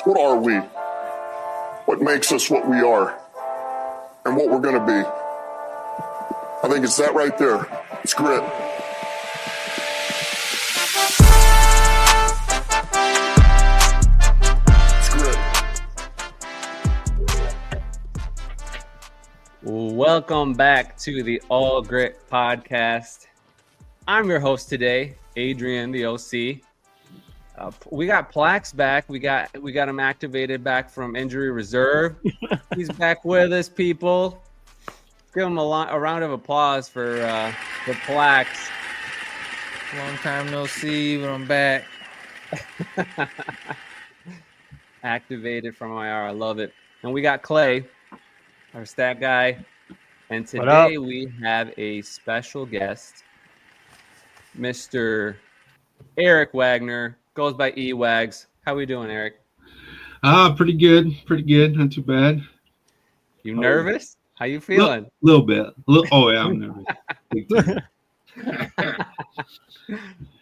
What are we? What makes us what we are? And what we're going to be? I think it's that right there. It's grit. Welcome back to the All Grit Podcast. I'm your host today, Adrian, the OC. We got Plax back. We got him activated back from injury reserve. He's back with us, people. Give him a round of applause for Plax. Long time no see, but I'm back. Activated from IR. I love it. And we got Clay, our stat guy. And today we have a special guest, Mr. Eric Wagner, goes by E-Wags. How we doing, Eric? Pretty good. Not too bad. You nervous? How you feeling? A little bit. Oh, yeah, I'm nervous.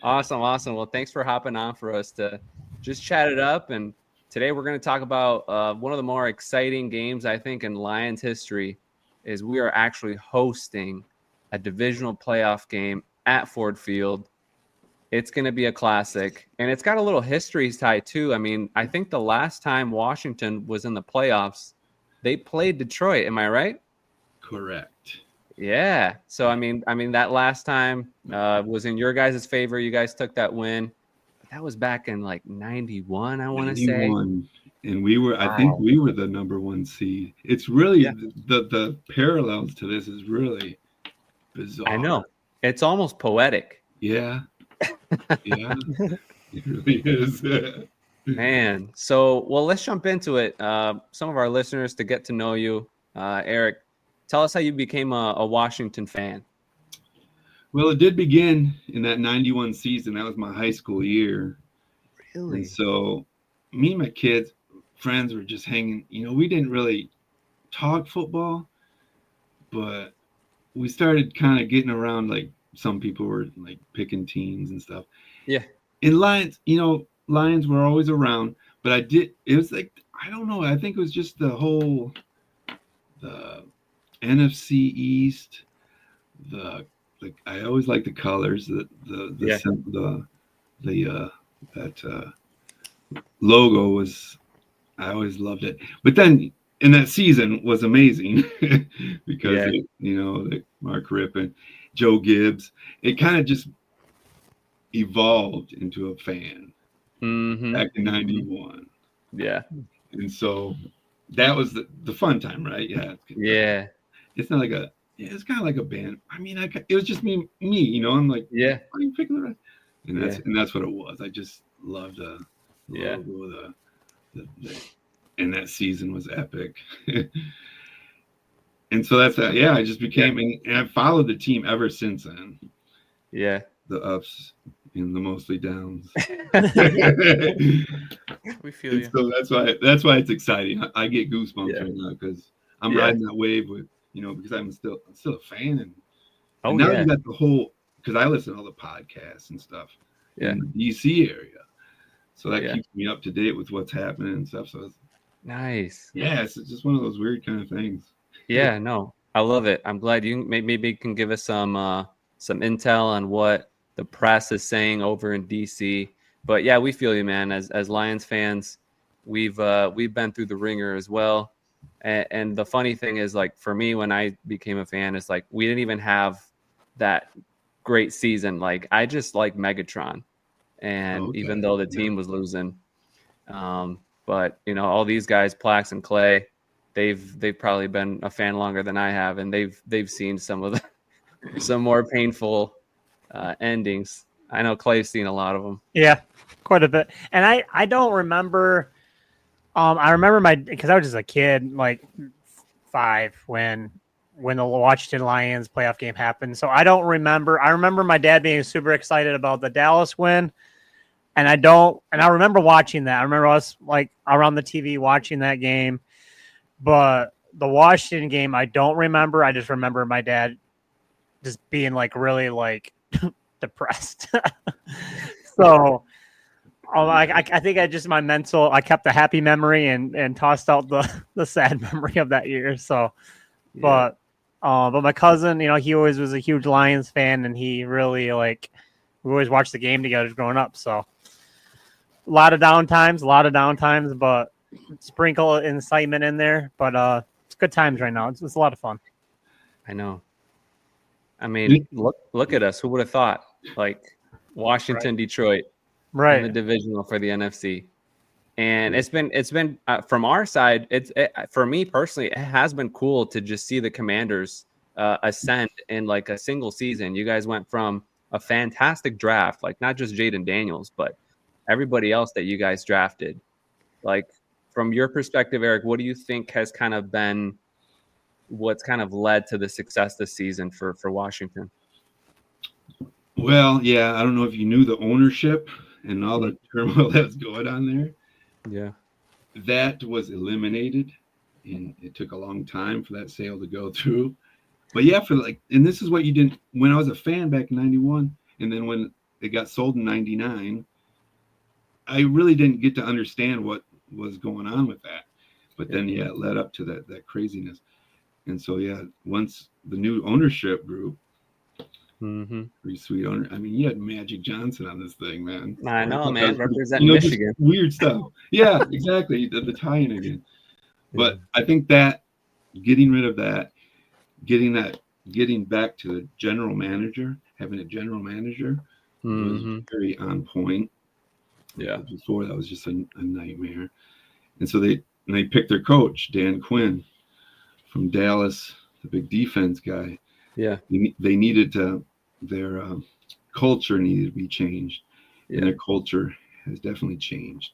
Awesome. Well, thanks for hopping on for us to just chat it up. And today we're going to talk about one of the more exciting games, I think, in Lions history. Is we are actually hosting a divisional playoff game at Ford Field. It's going to be a classic, and it's got a little history tied too. I mean, I think the last time Washington was in the playoffs, they played Detroit. Am I right? Correct. Yeah. So I mean, that last time was in your guys' favor. You guys took that win, but that was back in like '91. I want to say. And we were, I think we were the number one seed. It's really the parallels to this is really bizarre. I know. It's almost poetic. Yeah. Yeah. It really is. Man. So, well, let's jump into it. Some of our listeners to get to know you. Eric, tell us how you became a Washington fan. Well, it did begin in that 91 season. That was my high school year. Really? And so me and my friends were just hanging. We didn't really talk football, but we started kind of getting around. Like some people were like picking teams and stuff. Yeah. And Lions, Lions were always around, but it was like, I don't know. I think it was just the NFC East, I always like the colors, that logo was, I always loved it. But then in that season was amazing because Mark Ripp and Joe Gibbs, it kind of just evolved into a fan back in 91. Yeah. And so that was the fun time, right? Yeah. Yeah. It's not like it's kind of like a band. I mean, it was just me, I'm like, yeah. Why are you picking the rest? And that's what it was. I just loved the logo, and that season was epic. And so that's that. Yeah, I just became, and I've followed the team ever since then. Yeah. The ups and the mostly downs. We feel you. So that's why it's exciting. I get goosebumps right now because I'm riding that wave with, because I'm still a fan. And now you got the whole, because I listen to all the podcasts and stuff in the DC area. So that keeps me up to date with what's happening and stuff. So it's nice. Yeah, it's just one of those weird kind of things. Yeah, no, I love it. I'm glad you maybe can give us some intel on what the press is saying over in DC. But yeah, we feel you, man. As Lions fans, we've been through the ringer as well. And the funny thing is, like, for me, when I became a fan, it's like we didn't even have that great season. Like, I just like Megatron, and even though the team was losing, but all these guys, Plax and Clay, they've probably been a fan longer than I have, and they've seen some more painful endings. I know Clay's seen a lot of them. Yeah, quite a bit. And I don't remember. I remember because I was just a kid, like 5 when the Washington Lions playoff game happened. So I don't remember. I remember my dad being super excited about the Dallas win. And I remember watching that. I remember us like around the TV watching that game. But the Washington game, I don't remember. I just remember my dad just being like really like depressed. So I think I just I kept the happy memory and tossed out the sad memory of that year. So, but my cousin, he always was a huge Lions fan, and he really we always watched the game together growing up. So, a lot of downtimes, but sprinkle incitement in there. But it's good times right now. It's a lot of fun. I know. I mean, look at us. Who would have thought? Washington, right. Detroit, right? In the divisional for the NFC, and it's been from our side. For me personally, it has been cool to just see the Commanders ascend in a single season. You guys went from a fantastic draft, not just Jaden Daniels, but everybody else that you guys drafted. From your perspective, Eric, what do you think has kind of been what's kind of led to the success this season for Washington? Well, yeah, I don't know if you knew the ownership and all the turmoil that's going on there. Yeah. That was eliminated, and it took a long time for that sale to go through. But yeah, and this is what you didn't, when I was a fan back in 91, and then when it got sold in 99, I really didn't get to understand what was going on with that. But then, yeah, it led up to that craziness. And so, yeah, once the new ownership group, pretty sweet owner. I mean, you had Magic Johnson on this thing, man. I know, man. Representing Michigan. Weird stuff. Yeah, exactly. The tie-in again. But I think that getting rid of that, getting back to the general manager, having a general manager was very on point. Yeah. Before that was just a nightmare. And so they picked their coach, Dan Quinn, from Dallas, the big defense guy. Yeah. They needed their culture needed to be changed. Yeah. And their culture has definitely changed.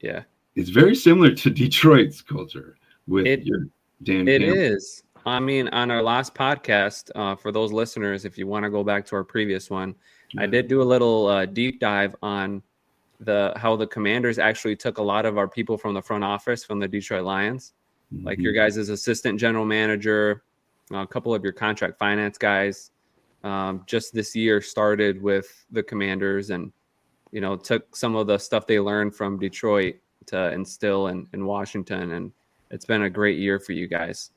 Yeah. It's very similar to Detroit's culture with your Dan It Campbell. is. I mean, on our last podcast, for those listeners, if you want to go back to our previous one, I did do a little deep dive on how the Commanders actually took a lot of our people from the front office from the Detroit Lions, like your guys' assistant general manager, a couple of your contract finance guys. Just this year started with the Commanders and, took some of the stuff they learned from Detroit to instill in Washington. And it's been a great year for you guys.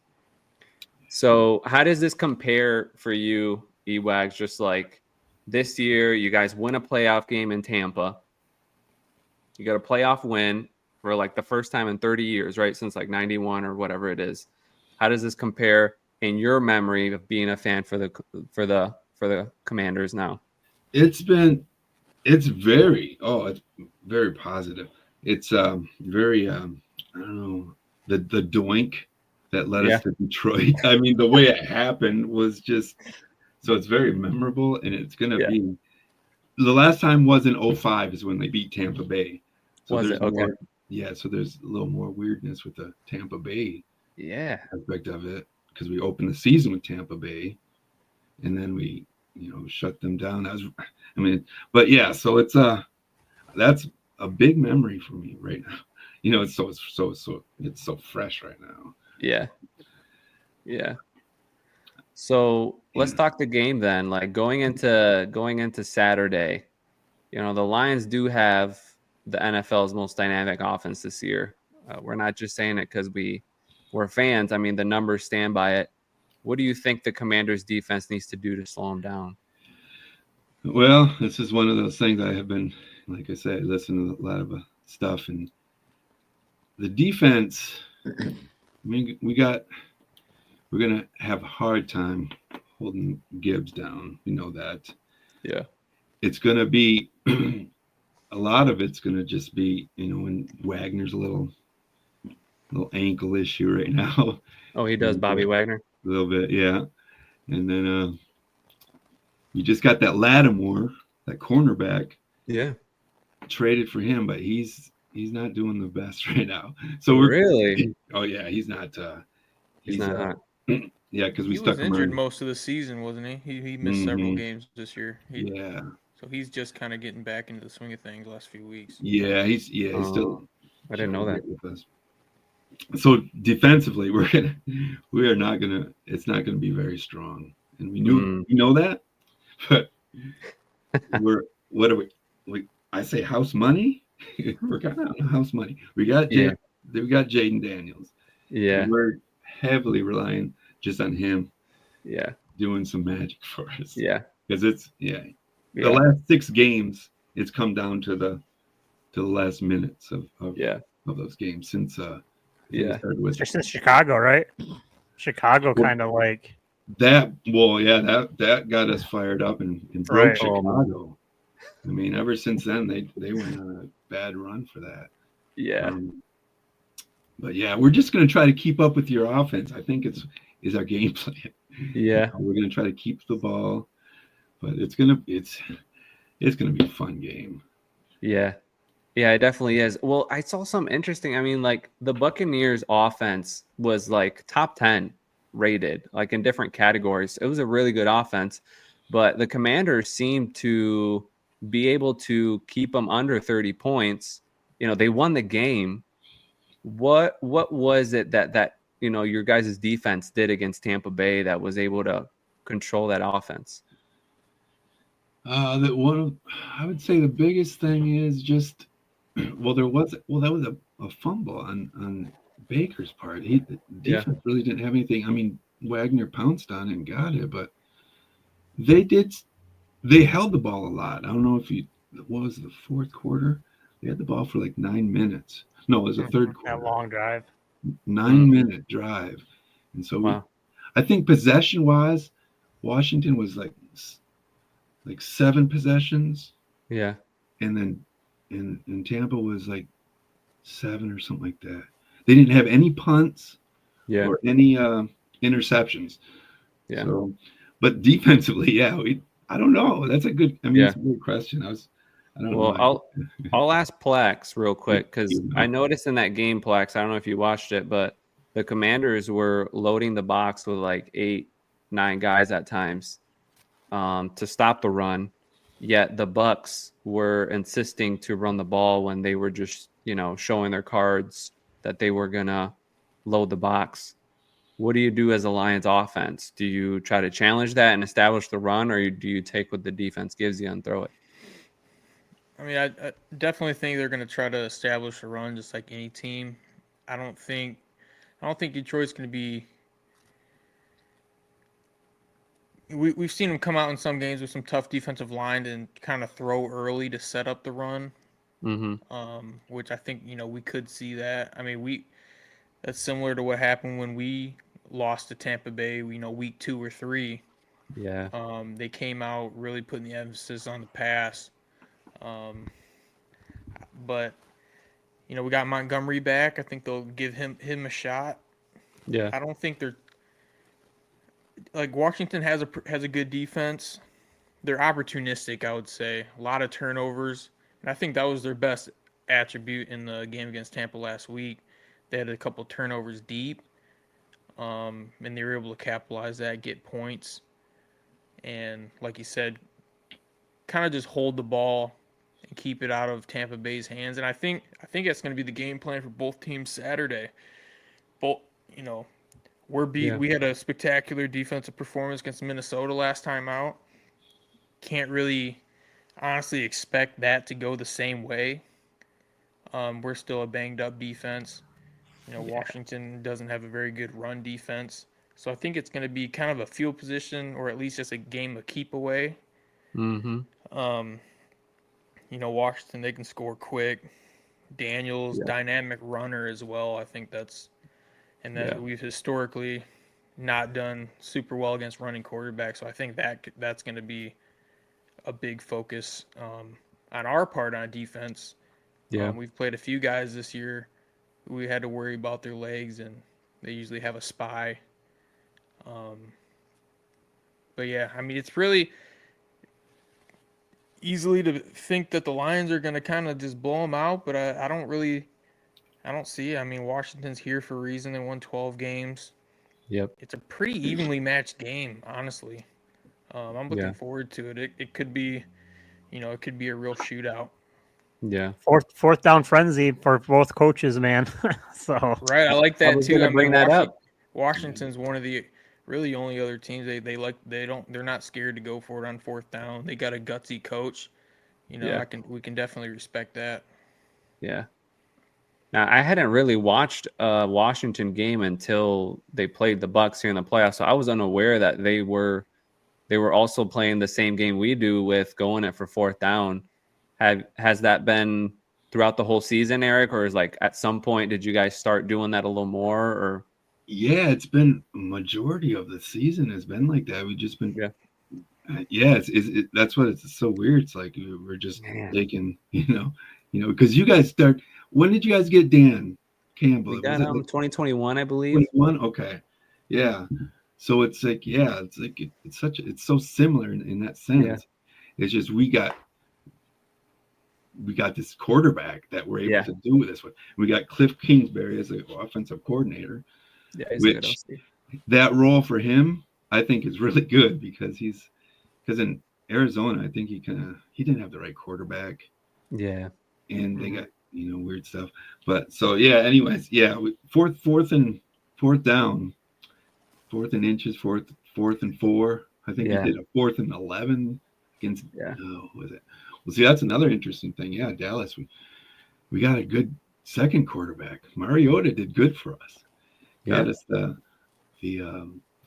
So how does this compare for you, Ewags? Just this year, you guys win a playoff game in Tampa. You got a playoff win for the first time in 30 years, right? Since 91 or whatever it is. How does this compare in your memory of being a fan for the Commanders now? It's very positive. It's very I don't know, the doink that led us to Detroit. I mean, the way it happened was just so it's very memorable, and it's gonna be the last time was in 2005 is when they beat Tampa Bay. So was it? Okay. So there's a little more weirdness with the Tampa Bay aspect of it, because we opened the season with Tampa Bay, and then we, shut them down. So it's that's a big memory for me right now. It's so fresh right now. Yeah. Yeah. So let's talk the game then. Going into Saturday, the Lions do have the NFL's most dynamic offense this year. We're not just saying it because we're fans. I mean, the numbers stand by it. What do you think the Commanders' defense needs to do to slow them down? Well, this is one of those things I have been, like I said, listening to a lot of stuff, and the defense. I mean, we're gonna have a hard time holding Gibbs down. We know that. Yeah. It's gonna be a lot of it's gonna just be, when Wagner's a little ankle issue right now. Oh, he does, Bobby Wagner. A little bit, yeah. And then you just got that Lattimore, that cornerback. Yeah. Traded for him, but he's not doing the best right now. So really. Oh yeah, he's not. He's not hot. Yeah, because he was injured most of the season, wasn't he? He missed several games this year. So he's just kind of getting back into the swing of things the last few weeks. Yeah, he's still. I didn't know that. With us. So defensively, it's not gonna be very strong, and we know that, but what are we? I say house money We're kind of on house money. We got Yeah. Jaden Daniels. Yeah. And we're heavily relying just on him Yeah. doing some magic for us. Yeah. Because the last 6 games, it's come down to the last minutes of those games since I think it started with just in Chicago, right? Chicago kind of like that. Well, yeah, that got us fired up and broke Right. Chicago. I mean, ever since then they went on a bad run for that. Yeah. But yeah, we're just going to try to keep up with your offense. I think is our game plan. Yeah. We're going to try to keep the ball, but it's going to be a fun game. Yeah. Yeah, it definitely is. Well, I saw some interesting. I mean, like the Buccaneers offense was like top 10 rated, like in different categories. It was a really good offense, but the Commanders seemed to be able to keep them under 30 points. You know, they won the game. What was it that your guys' defense did against Tampa Bay that was able to control that offense? I would say the biggest thing is just that was a fumble on Baker's part. The defense really didn't have anything. I mean, Wagner pounced on it and got it, but they held the ball a lot. I don't know what was the fourth quarter? They had the ball for like 9 minutes. No, it was the third quarter. That long drive. 9-minute drive. And so I think possession wise, Washington was like 7 possessions. Yeah. And then in Tampa was like 7 or something like that. They didn't have any punts or any interceptions. Yeah. So, but defensively, I don't know. That's a good. I mean, it's a good question. I don't know. Well, I'll ask Plex real quick because I noticed in that game, Plex. I don't know if you watched it, but the Commanders were loading the box with like 8, 9 guys at times to stop the run. Yet the Bucks were insisting to run the ball when they were just showing their cards that they were gonna load the box. What do you do as a Lions offense? Do you try to challenge that and establish the run, or do you take what the defense gives you and throw it? I mean, I definitely think they're going to try to establish a run just like any team. I don't think Detroit's going to be. We've seen them come out in some games with some tough defensive line and kind of throw early to set up the run. Which I think we could see that. I mean, that's similar to what happened when we lost to Tampa Bay. Week 2 or 3. Yeah. They came out really putting the emphasis on the pass. But we got Montgomery back. I think they'll give him a shot. Yeah. I don't think they're like Washington has a good defense. They're opportunistic, I would say. A lot of turnovers, and I think that was their best attribute in the game against Tampa last week. They had a couple turnovers deep, and they were able to capitalize that, get points, and like you said, kind of just hold the ball and keep it out of Tampa Bay's hands. And I think that's going to be the game plan for both teams Saturday. We had a spectacular defensive performance against Minnesota last time out. Can't really honestly expect that to go the same way. We're still a banged up defense. Washington doesn't have a very good run defense. So I think it's going to be kind of a field position or at least just a game of keep away. Washington, they can score quick. Daniels, dynamic runner as well. I think we've historically not done super well against running quarterbacks. So I think that's going to be a big focus on our part on defense. Yeah. We've played a few guys this year who we had to worry about their legs, and they usually have a spy. But yeah, I mean, it's really easily to think that the Lions are going to kind of just blow them out, but I don't see it. I mean, Washington's here for a reason. They won 12 games. Yep. It's a pretty evenly matched game, honestly. I'm looking forward to it. It could be, it could be a real shootout. Yeah. Fourth down frenzy for both coaches, man. So right, I like that too. I bring that up. Washington's one of the really only other teams they're not scared to go for it on 4th down. They got a gutsy coach. We can definitely respect that. Yeah. Now I hadn't really watched a Washington game until they played the Bucks here in the playoffs, so I was unaware that they were also playing the same game we do with going it for fourth down. Has that been throughout the whole season, Eric, or is like at some point did you guys start doing that a little more? Or Yeah, it's been a majority of the season has been like that. We've just been, yeah, yeah, that's what it's so weird. It's like we're just man, taking, because you guys start. When did you guys get Dan Campbell? we Was got it like 2021, I believe. 21? Okay, yeah. So it's like, yeah, it's like it's so similar in that sense. Yeah. It's just we got this quarterback that we're able to do this with. We got Cliff Kingsbury as the offensive coordinator. Yeah, he's a good OC. That role for him, I think, is really good because in Arizona, I think he didn't have the right quarterback. Yeah. And they got, weird stuff. But so, yeah, anyways, yeah, fourth down, 4th and inches, fourth and 4. I think he did a 4th and 11 against, was it? Well, see, that's another interesting thing. Yeah, Dallas, we got a good second quarterback. Mariota did good for us. Got us the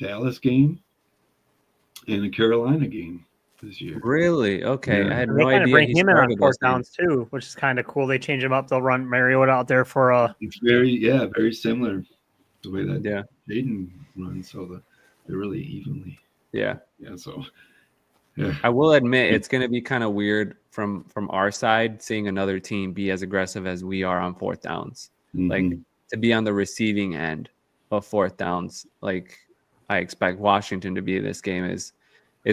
Dallas game and the Carolina game this year. Really? Okay. Yeah. I had They no kind of idea bring he him in on started fourth those downs games. too, which is kind of cool. They change him up. They'll run Mariota out there for a. It's very similar the way that Yeah. Jaden runs. So they're really evenly. Yeah. Yeah. So. Yeah. I will admit it's going to be kind of weird from our side seeing another team be as aggressive as we are on fourth downs. Mm-hmm. Like to be on the receiving end of fourth downs, like I expect Washington to be this game is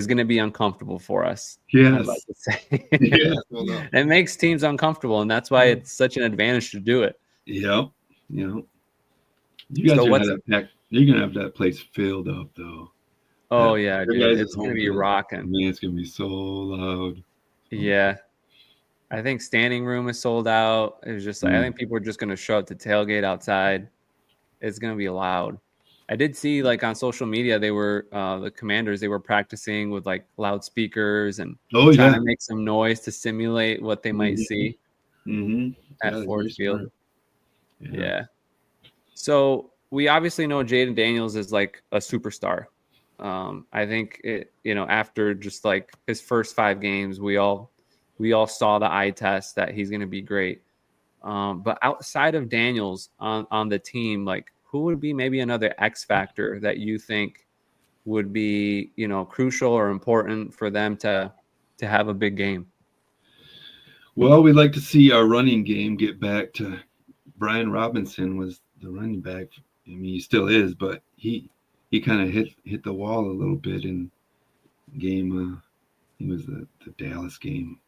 going to be uncomfortable for us. Yes. I'd like to say. Yeah. Well, no. It makes teams uncomfortable, and that's why it's such an advantage to do it. Yep. You guys are you're gonna have that place filled up though. Oh yeah, dude. It's gonna be rocking. Man, it's gonna be so loud. Yeah. I think standing room is sold out. It was just like I think people are just gonna show up to tailgate outside. It's gonna be loud. I did see like on social media they were the Commanders, they were practicing with like loudspeakers and trying to make some noise to simulate what they might see at Ford Field. Yeah. So we obviously know Jaden Daniels is like a superstar. I think after just like his first 5 games, we all saw the eye test that he's going to be great. But outside of Daniels on the team, like who would be maybe another X factor that you think would be, crucial or important for them to have a big game? Well, we'd like to see our running game get back to Brian Robinson was the running back. I mean, he still is, but he kind of hit the wall a little bit in game. He was the Dallas game.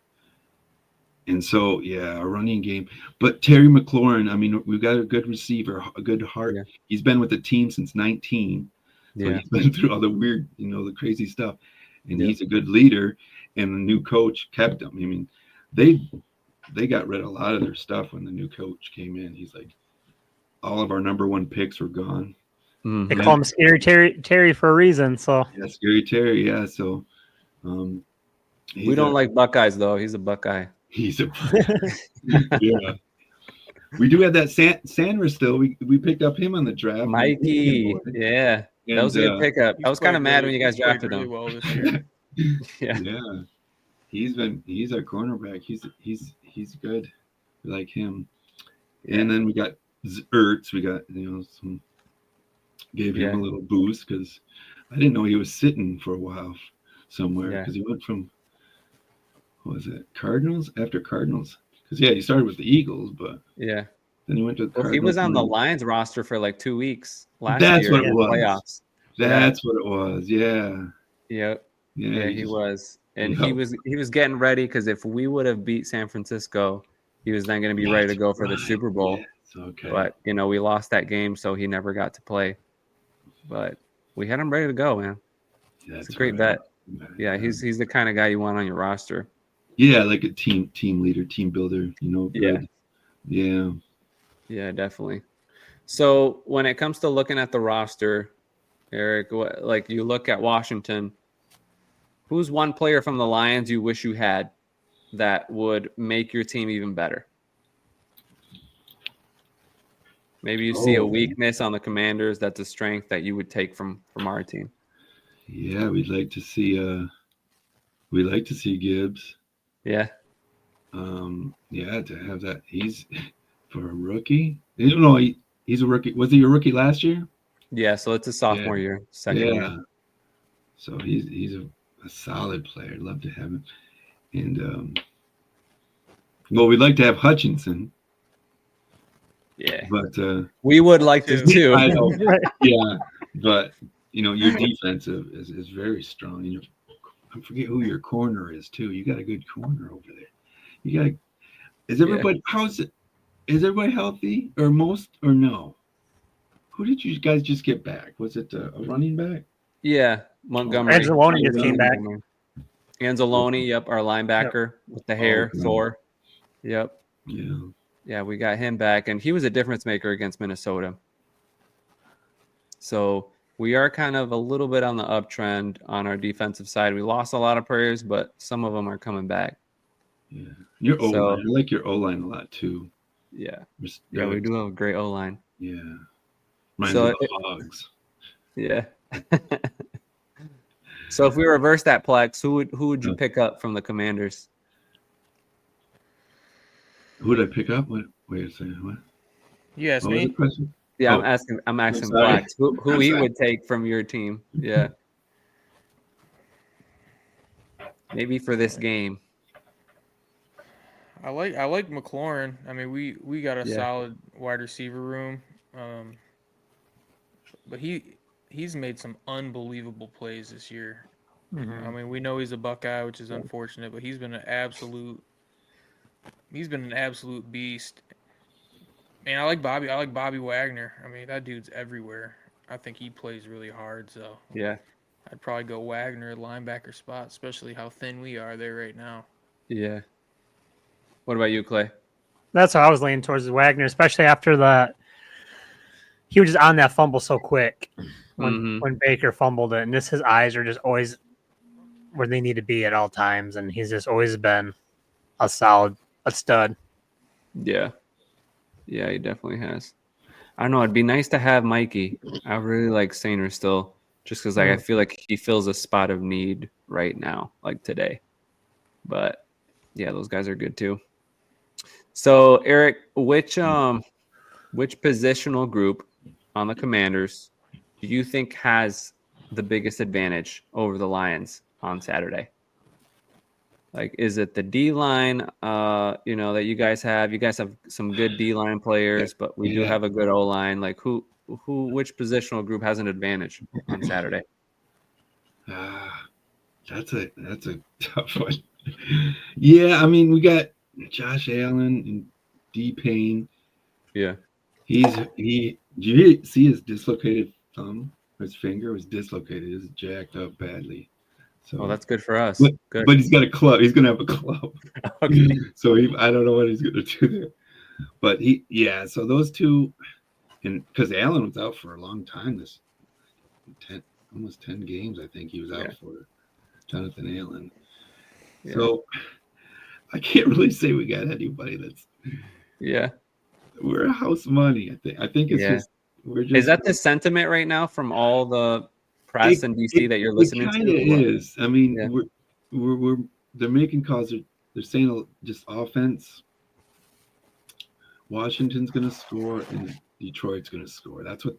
And so, yeah, a running game. But Terry McLaurin, I mean, we've got a good receiver, a good heart. Yeah. He's been with the team since 19. So he's been through all the weird, the crazy stuff. And he's a good leader. And the new coach kept him. I mean, they got rid of a lot of their stuff when the new coach came in. He's like, all of our number 1 picks were gone. They call him Scary Terry for a reason. So yeah, Scary Terry. Yeah. So we don't like Buckeyes though. He's a Buckeye. He's a yeah. We do have that Sanders still. We picked up him on the draft. Mikey. Yeah. That was a good pickup. I was kind of mad when you guys drafted him. Well this year. Yeah. He's our cornerback. He's good. We like him. And then we got Ertz. We got some. Gave him a little boost because I didn't know he was sitting for a while somewhere because he went from what was it Cardinals after Cardinals because he started with the Eagles but then he went to the Cardinals. He was on the Lions roster for like 2 weeks last year. That's what it was. Playoffs. That's what it was. Yeah. Yep. Yeah, he was, and he was getting ready because if we would have beat San Francisco, he was then going to be ready to go for the Super Bowl. Yes. Okay. But we lost that game, so he never got to play. But we had him ready to go, man. It's a great bet. Yeah, he's the kind of guy you want on your roster. Yeah, like a team leader, team builder. Good. Yeah, definitely. So when it comes to looking at the roster, Eric, like you look at Washington, who's one player from the Lions you wish you had that would make your team even better? Maybe you see a Oh. weakness on the Commanders that's a strength that you would take from our team. Yeah, we'd like to see Gibbs. Yeah. Yeah, to have that. He's for a rookie. No, he's a rookie. Was he a rookie last year? Yeah, so it's a sophomore year, second year. So he's a solid player. I'd love to have him. And well, we'd like to have Hutchinson. Yeah. But We would like to too. I know. Yeah, but your defensive is very strong. And I forget who your corner is too. You got a good corner over there. You got. Is everybody? How's it? Is everybody healthy or most or no? Who did you guys just get back? Was it a running back? Yeah, Montgomery. Anzalone just came back. Anzalone, yep, our linebacker with the hair, Okay. Thor. Yep. Yeah. Yeah, we got him back, and he was a difference maker against Minnesota. So we are kind of a little bit on the uptrend on our defensive side. We lost a lot of players, but some of them are coming back. Yeah. Your O-line. I like your O-line a lot too. Yeah. Yeah, we do have a great O-line. Yeah. Reminds me of the Hogs. Yeah. So if we reverse that, Plex, who would you pick up from the Commanders? Who did I pick up? Wait a second. What? You asked What was me. the question? Yeah, Oh. I'm asking sorry. Plex who I'm he sorry. would take from your team. Yeah. Maybe for this game. I like McLaurin. I mean, we got a Yeah. solid wide receiver room, but he's made some unbelievable plays this year. I mean, we know he's a Buckeye, which is unfortunate, but he's been an absolute beast. And I like Bobby Wagner. I mean, that dude's everywhere. I think he plays really hard, so Yeah. I'd probably go Wagner at linebacker spot, especially how thin we are there right now. Yeah. What about you, Clay? That's how I was leaning towards Wagner, especially after he was just on that fumble so quick when Baker fumbled it, and his eyes are just always where they need to be at all times, and he's just always been a stud. Yeah. Yeah, he definitely has. I don't know. It'd be nice to have Mikey. I really like Sainer still, just because I feel like he fills a spot of need right now, like today. But yeah, those guys are good too. So Eric, which positional group on the Commanders do you think has the biggest advantage over the Lions on Saturday? Like, is it the D line? That you guys have. You guys have some good D line players, but we do have a good O line. Like, which positional group has an advantage on Saturday? That's a tough one. Yeah, I mean, we got Josh Allen and D Payne. Yeah. Did you see his dislocated thumb? His finger was dislocated. It was jacked up badly. So that's good for us. Good. But he's got a club. He's gonna have a club. Okay. So I don't know what he's gonna do there. But so those two, and because Allen was out for a long time, almost 10 games, I think he was out for Jonathan Allen. Yeah. So I can't really say we got anybody that's. Yeah. We're a house money. I think it's just. Is that the sentiment right now from all the press in DC that you're listening to? It kind of is. I mean, they're making calls. They're saying just offense. Washington's going to score and Detroit's going to score. That's what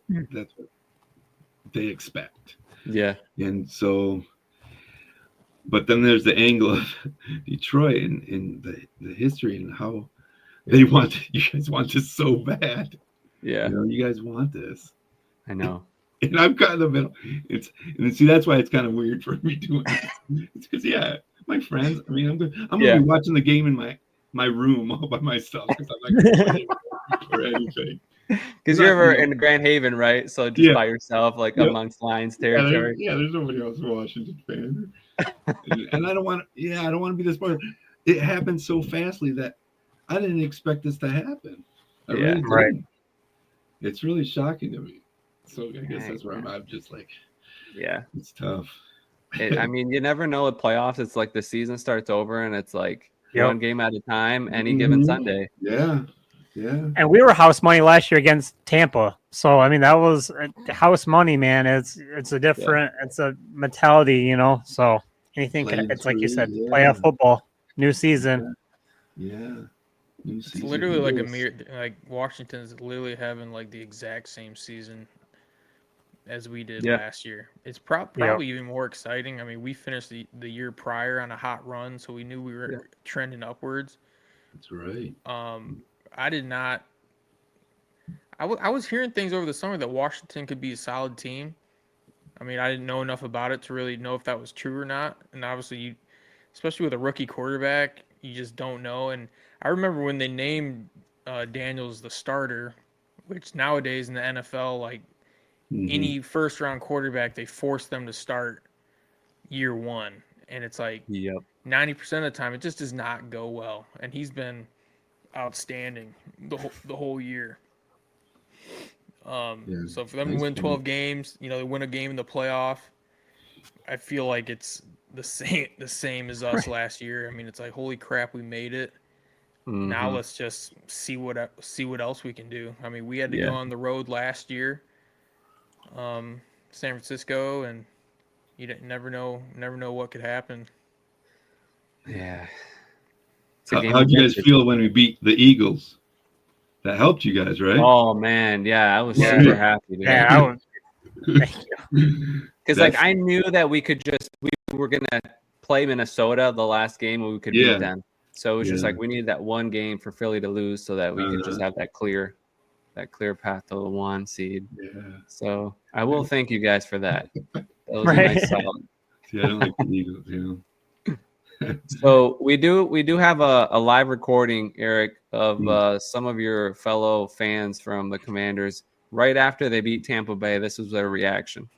they expect. Yeah. And so, but then there's the angle of Detroit and the history and how they you guys want this so bad. Yeah. You guys want this. I know. And I'm kind of the middle. That's why it's kind of weird for me doing it. It's because my friends. I mean, I'm gonna be watching the game in my room all by myself because I'm not gonna play or anything. Because you're ever in Grand Haven, right? So just by yourself, like amongst Lions territory. There's nobody else a Washington fan. and I don't want to be this part. It happened so fastly that I didn't expect this to happen. I really didn't. Right. It's really shocking to me. So I guess that's where I'm just like, it's tough. I mean, you never know with playoffs. It's like the season starts over and it's like one game at a time, any given Sunday. Yeah. Yeah. And we were house money last year against Tampa. So I mean that was house money, man. It's a different it's a mentality, you know. So anything can, Playing it's like you through, said, yeah. playoff football, new season. Yeah. New It's season. literally like a Eagles. mirror. Like Washington's literally having like the exact same season as we did Yeah. last year. It's probably even more exciting. I mean, we finished the year prior on a hot run, so we knew we were trending upwards. That's right. I did not. I was hearing things over the summer that Washington could be a solid team. I mean, I didn't know enough about it to really know if that was true or not. And obviously, especially with a rookie quarterback, you just don't know. And I remember when they named Daniels the starter, which nowadays in the NFL, like any first round quarterback, they force them to start year one. And it's like 90% of the time, it just does not go well. And he's been outstanding the whole year. So for them to win 12 games, they win a game in the playoff. I feel like it's the same as us last year. I mean, it's like, holy crap, we made it. Now let's just see what else we can do. I mean, we had to go on the road last year, San Francisco, and you never know what could happen. Yeah. How'd you guys feel when we beat the Eagles? That helped you guys, right? Oh man, yeah, I was super happy. Dude. Yeah, I was. Thank you. Because like I knew that we were gonna play Minnesota the last game and we could beat them. So it was just like we needed that one game for Philly to lose so that we could just have that clear path to the 1 seed. Yeah. So I will thank you guys for that. That was a nice solid. Yeah, I don't like the Eagles, So we do have a live recording, Eric, of some of your fellow fans from the Commanders right after they beat Tampa Bay. This was their reaction.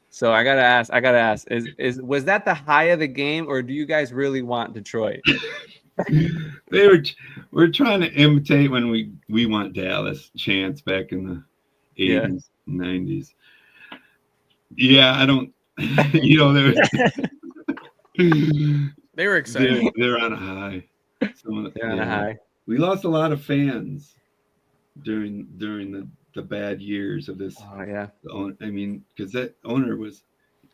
So I gotta ask, was that the high of the game, or do you guys really want Detroit? We're trying to imitate when we want Dallas chants back in the 80s, 90s. Yeah, I don't. They were excited. They're on a high. They're on a high. We lost a lot of fans during the bad years of this. Oh yeah. I mean, because that owner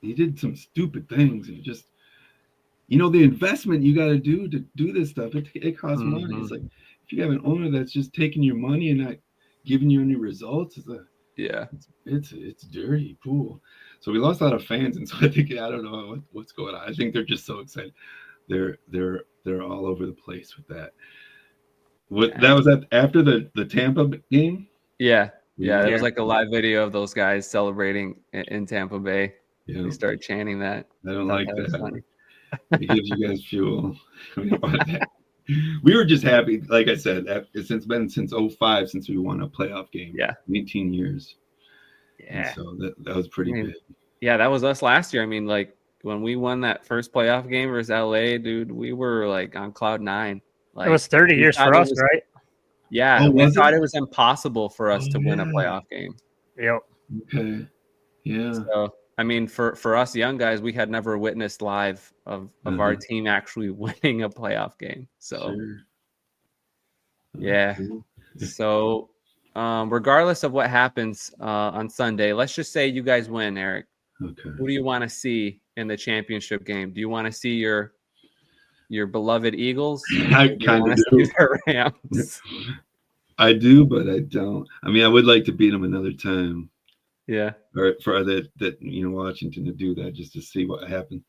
he did some stupid things. And just, the investment you got to do this stuff, it costs money. It's like, if you have an owner that's just taking your money and not giving you any results, it's dirty pool. So we lost a lot of fans, and so I think I don't know what's going on. I think they're just so excited. They're all over the place with that. That was after the Tampa game? Yeah. Yeah, there was like a live video of those guys celebrating in Tampa Bay. Yeah. We started chanting that. I don't like that. It gives you guys fuel. We were just happy, like I said, since 05 since we won a playoff game. Yeah. 18 years. Yeah. And so that was pretty big. Yeah, that was us last year. I mean, like when we won that first playoff game versus LA, dude, we were like on cloud 9. Like, it was 30 years for us, right? Yeah, we thought it was impossible for us to win a playoff game. Yep. Okay. Yeah. So, I mean, for us young guys, we had never witnessed live of our team actually winning a playoff game. So, yeah. So, regardless of what happens on Sunday, let's just say you guys win, Eric. Okay. Who do you want to see in the championship game? Do you want to see your beloved Eagles? I kind of do. Rams? I do, but I don't. I mean, I would like to beat them another time. Yeah. Or for that Washington to do that just to see what happened,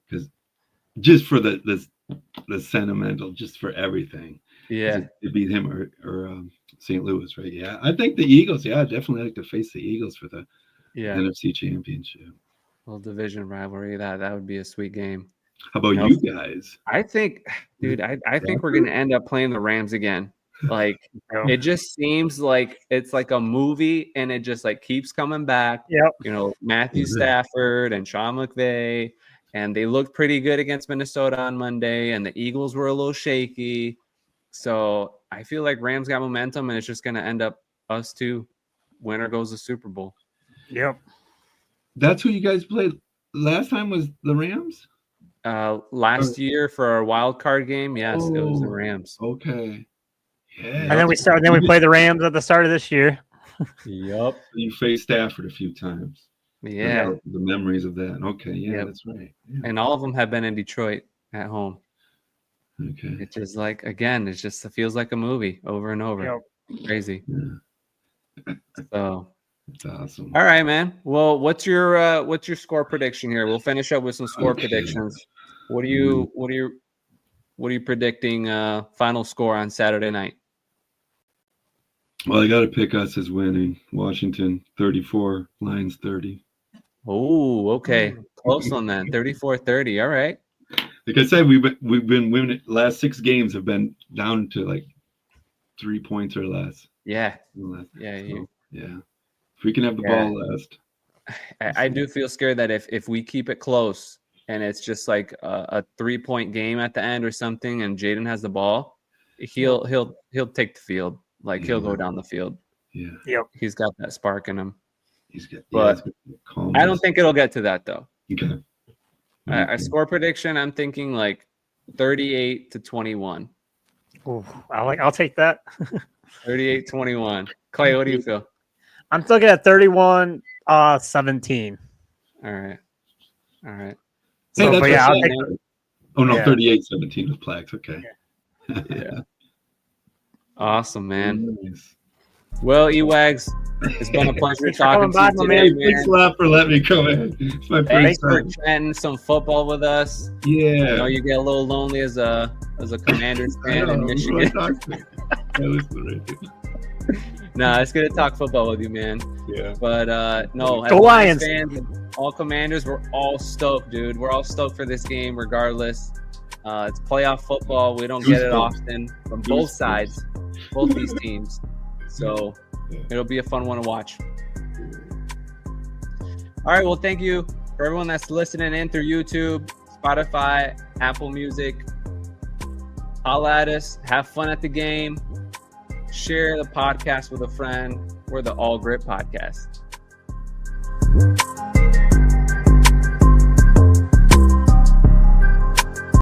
because just for the sentimental, just for everything. Yeah. To beat him or St. Louis, right? Yeah, I think the Eagles. Yeah, I'd definitely like to face the Eagles for the NFC Championship. Little division rivalry. That would be a sweet game. How about you guys? I think, dude, I think we're gonna end up playing the Rams again. Like it just seems like it's like a movie, and it just like keeps coming back. Yep. Matthew Stafford and Sean McVay, and they looked pretty good against Minnesota on Monday, and the Eagles were a little shaky. So I feel like Rams got momentum, and it's just gonna end up us two. Winner goes the Super Bowl. Yep. That's who you guys played last time was the Rams? Last year for our wild card game, yes, it was the Rams. Okay. Yeah. And then we play the Rams at the start of this year. Yep. You faced Stafford a few times. Yeah. The memories of that. Okay. Yeah, Yep. that's right. Yeah. And all of them have been in Detroit at home. Okay. It's just like, again, it feels like a movie over and over. Yep. Crazy. Yeah. So That's awesome. all right, man. Well, what's your score prediction here? We'll finish up with some score predictions. What are you predicting final score on Saturday night? Well, I got to pick us as winning. Washington 34, Lions 30. Oh, okay. Close on that. 34-30. All right. Like I said, we've been winning. Last 6 games have been down to like 3 points or less. Yeah. Yeah. Yeah. Yeah. If we can have the ball last. I do feel scared that if we keep it close and it's just like a 3-point game at the end or something, and Jaden has the ball, he'll take the field. Like he'll go down the field. Yeah. Yep. He's got that spark in him. But I don't think it'll get to that though. Okay. A score prediction, I'm thinking like 38-21. Ooh, I'll take that. 38-21. Clay, what do you feel? I'm looking at 31-17. All right. Hey, So, that's but yeah, what I'll I take said. Oh no, Yeah. 38-17 with Plax. Okay. Yeah. Awesome, man. Nice. Well, Ewags, it's been a pleasure Thanks for talking coming to by, you my today, man. Thanks a man. lot for letting me come in. It's my Thanks first for time. chatting some football with us. I know Yeah. you get a little lonely as a Commanders fan in Michigan. No, it's good to talk football with you, man. Yeah. But no, as Go Lions. fans and all Commanders, we're all stoked, dude. We're all stoked for this game, regardless. It's playoff football. We don't get it often from both sides, both these teams. So it'll be a fun one to watch. All right. Well, thank you for everyone that's listening in through YouTube, Spotify, Apple Music. Holla at us. Have fun at the game. Share the podcast with a friend. We're the All Grit Podcast.